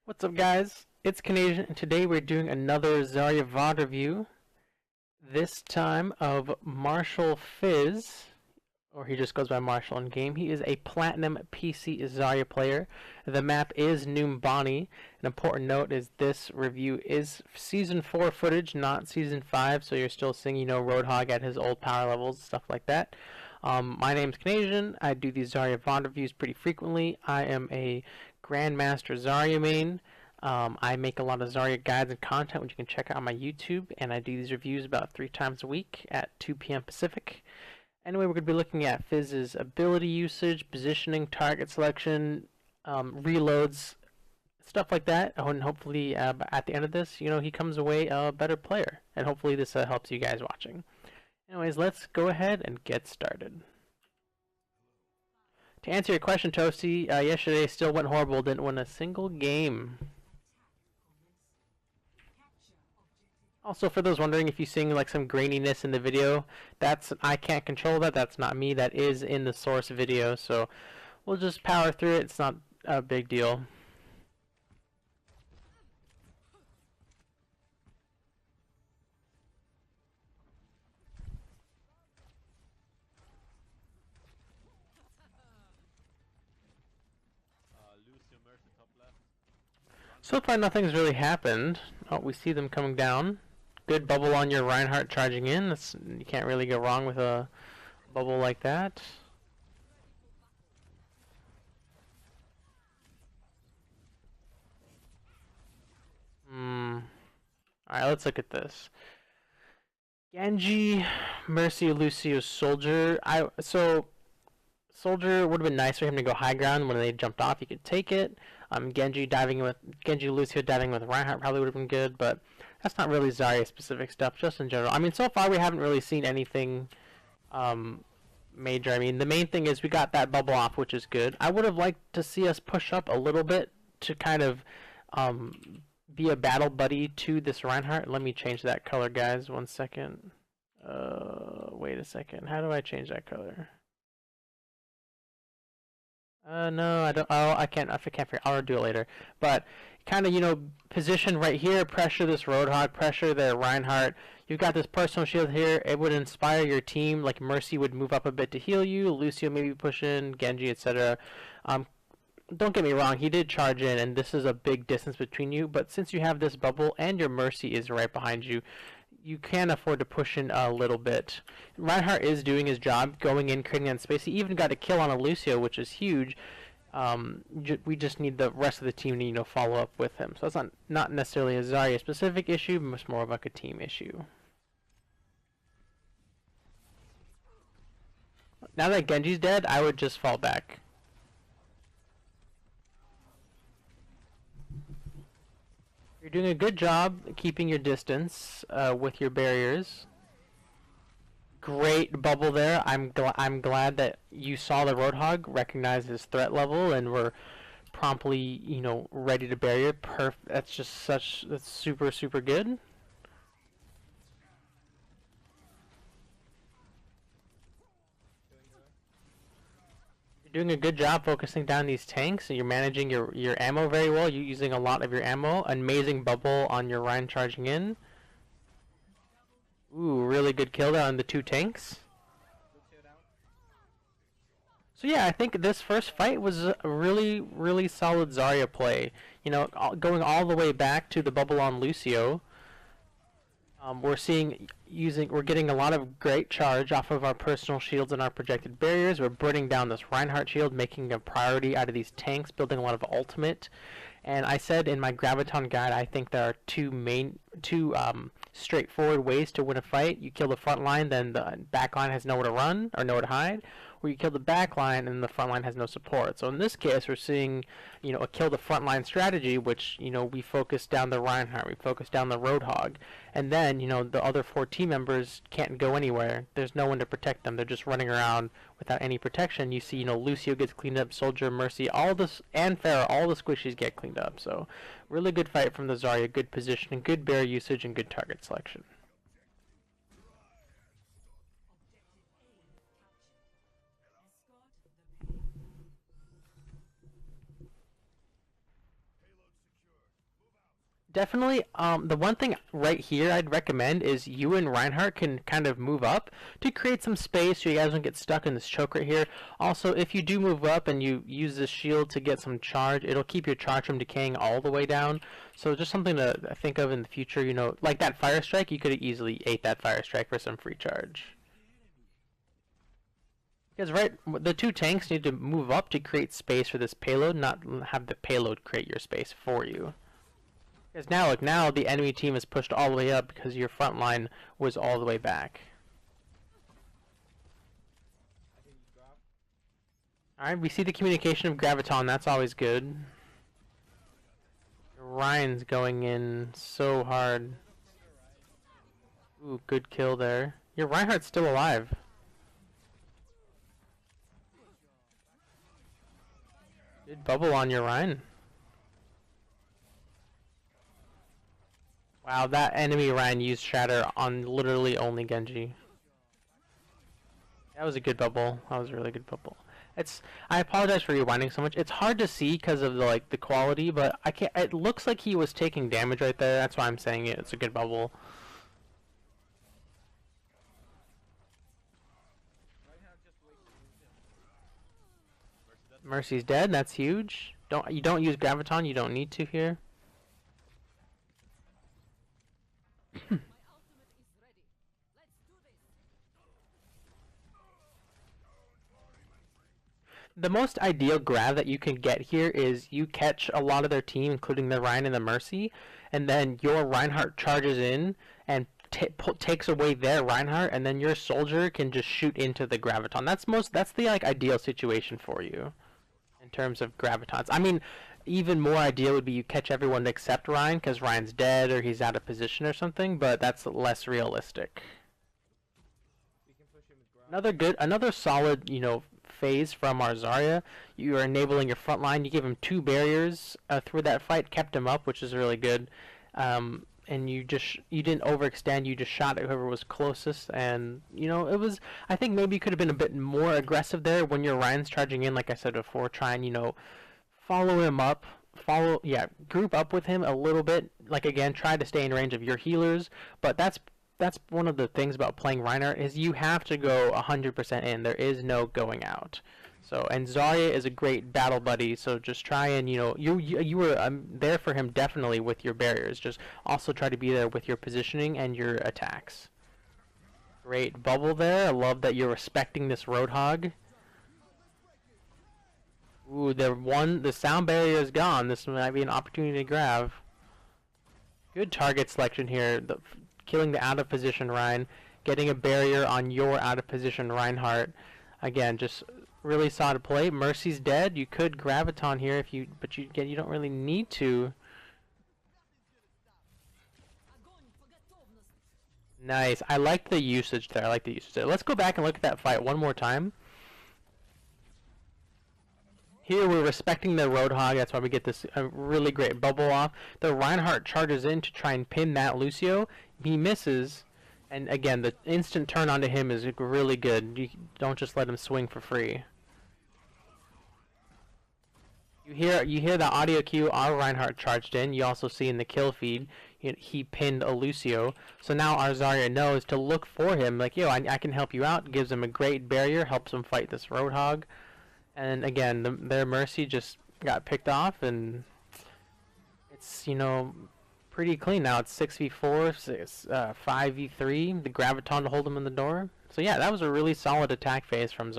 What's up, guys? It's Canadian, and today we're doing another Zarya VOD review. This time of Marshall Fizz, or he just goes by Marshall in game. He is a Platinum PC Zarya player. The map is Numbani. An important note is this review is Season 4 footage, not Season 5, so you're still seeing, Roadhog at his old power levels, stuff like that. My name's Canadian. I do these Zarya VOD reviews pretty frequently. I am a Grandmaster Zarya main. I make a lot of Zarya guides and content, which you can check out on my YouTube, and I do these reviews about 3 times a week at 2 p.m. Pacific. Anyway, we're going to be looking at Fizz's ability usage, positioning, target selection, reloads, stuff like that. And hopefully, at the end of this, he comes away a better player, and hopefully this helps you guys watching. Anyways, let's go ahead and get started. To answer your question, Toasty, yesterday still went horrible. Didn't win a single game. Also, for those wondering if you're seeing like some graininess in the video, I can't control that. That's not me. That is in the source video. So we'll just power through it. It's not a big deal. So far, nothing's really happened. Oh, we see them coming down. Good bubble on your Reinhardt charging in. You can't really go wrong with a bubble like that. Alright, let's look at this. Genji, Mercy, Lucio, Soldier. Soldier would have been nice for him to go high ground when they jumped off. You could take it. Genji, Lucio diving with Reinhardt probably would have been good, but that's not really Zarya specific stuff, just in general. I mean, so far we haven't really seen anything major. I mean, the main thing is we got that bubble off, which is good. I would have liked to see us push up a little bit to kind of be a battle buddy to this Reinhardt. Let me change that color, guys. 1 second. Wait a second. How do I change that color? No, I don't. Oh, I can't figure. I'll do it later. But kind of, position right here, pressure this Roadhog, pressure the Reinhardt. You've got this personal shield here. It would inspire your team. Like Mercy would move up a bit to heal you. Lucio maybe push in, Genji, etc. Don't get me wrong. He did charge in, and this is a big distance between you. But since you have this bubble and your Mercy is right behind you, you can afford to push in a little bit. Reinhardt is doing his job, going in, creating that space. He even got a kill on a Lucio, which is huge. We just need the rest of the team to, follow up with him. So that's not necessarily a Zarya specific issue, but it's more of like a team issue. Now that Genji's dead, I would just fall back. You're doing a good job keeping your distance with your barriers. Great bubble there. I'm glad that you saw the Roadhog, recognized his threat level, and were promptly, ready to barrier. That's super, super good. You're doing a good job focusing down these tanks, and you're managing your ammo very well. You're using a lot of your ammo. Amazing bubble on your Ryan charging in. Ooh, really good kill there on the 2 tanks. So yeah, I think this first fight was a really, really solid Zarya play. Going all the way back to the bubble on Lucio. We're getting a lot of great charge off of our personal shields and our projected barriers. We're burning down this Reinhardt shield, making a priority out of these tanks, building a lot of ultimate. And I said in my Graviton guide, I think there are two straightforward ways to win a fight. You kill the front line, then the back line has nowhere to run or nowhere to hide. Or you kill the back line and the front line has no support. So in this case, we're seeing, a kill the front line strategy, which, we focus down the Reinhardt, we focus down the Roadhog. And then, the other 4 team members can't go anywhere. There's no one to protect them. They're just running around without any protection. You see, Lucio gets cleaned up, Soldier, Mercy, all this, and Pharah, all the squishies get cleaned up. So really good fight from the Zarya, good positioning, good barrier usage, and good target selection. Definitely, the one thing right here I'd recommend is you and Reinhardt can kind of move up to create some space so you guys don't get stuck in this choke right here. Also, if you do move up and you use this shield to get some charge, it'll keep your charge from decaying all the way down. So just something to think of in the future, you know, like that Fire Strike, you could have easily ate that Fire Strike for some free charge. Because right, the two tanks need to move up to create space for this payload, not have the payload create your space for you. Because now, look, now the enemy team is pushed all the way up because your front line was all the way back. Alright, we see the communication of Graviton, that's always good. Ryan's going in so hard. Ooh, good kill there. Your Reinhardt's still alive. Good bubble on your Ryan. Wow, that enemy Ryan used Shatter on literally only Genji. That was a good bubble. That was a really good bubble. I apologize for rewinding so much. It's hard to see because of the quality, but I can't. It looks like he was taking damage right there. That's why I'm saying it. It's a good bubble. Mercy's dead. That's huge. You don't use Graviton. You don't need to here. The most ideal grab that you can get here is you catch a lot of their team, including the Ryan and the Mercy, and then your Reinhardt charges in and takes away their Reinhardt, and then your soldier can just shoot into the Graviton. That's the ideal situation for you in terms of Gravitons. I mean, even more ideal would be you catch everyone except Ryan because Ryan's dead or he's out of position or something, but that's less realistic. Another solid, phase from our Zarya. You are enabling your front line. You give him 2 barriers through that fight, kept him up, which is really good. And you didn't overextend. You just shot at whoever was closest, and it was. I think maybe you could have been a bit more aggressive there when your Ryan's charging in. Like I said before, try and follow him up. Group up with him a little bit. Like again, try to stay in range of your healers, but that's one of the things about playing Reinhardt is you have to go 100% in. There is no going out. So, and Zarya is a great battle buddy. So just try and you were there for him definitely with your barriers. Just also try to be there with your positioning and your attacks. Great bubble there. I love that you're respecting this Roadhog. Ooh, the sound barrier is gone. This might be an opportunity to grab. Good target selection here. Killing the out-of-position Ryan, getting a barrier on your out-of-position Reinhardt. Again, just really solid play. Mercy's dead. You could Graviton here but you don't really need to. Nice. I like the usage there. Let's go back and look at that fight one more time. Here we're respecting the Roadhog, that's why we get this really great bubble off. The Reinhardt charges in to try and pin that Lucio. He misses, and again, the instant turn onto him is really good. You don't just let him swing for free. You hear the audio cue, our Reinhardt charged in. You also see in the kill feed, he pinned a Lucio. So now our Zarya knows to look for him, like, yo, I can help you out. Gives him a great barrier, helps him fight this Roadhog. And again, their Mercy just got picked off, and it's, pretty clean now. It's 6v4, 5v3, the Graviton to hold him in the door. So yeah, that was a really solid attack phase from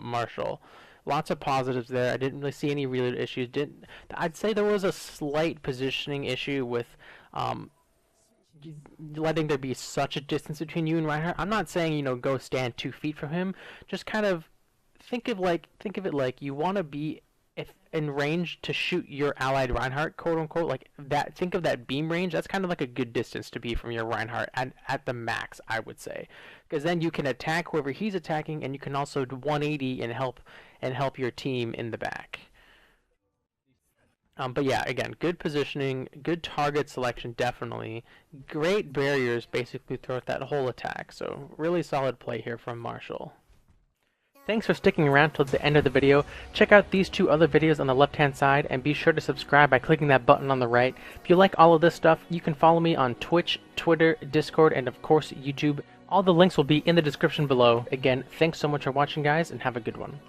Marshall. Lots of positives there. I didn't really see any real issues. I'd say there was a slight positioning issue with letting there be such a distance between you and Reinhardt. I'm not saying, go stand 2 feet from him. Just kind of think of it like you want to be in range to shoot your allied Reinhardt, quote unquote, like that. Think of that beam range. That's kind of like a good distance to be from your Reinhardt at the max, I would say, because then you can attack whoever he's attacking, and you can also do 180 and help your team in the back. But yeah, again, good positioning, good target selection, definitely. Great barriers basically throughout that whole attack. So really solid play here from Marshall. Thanks for sticking around till the end of the video. Check out these 2 other videos on the left hand side and be sure to subscribe by clicking that button on the right. If you like all of this stuff, you can follow me on Twitch, Twitter, Discord, and of course YouTube. All the links will be in the description below. Again, thanks so much for watching guys and have a good one.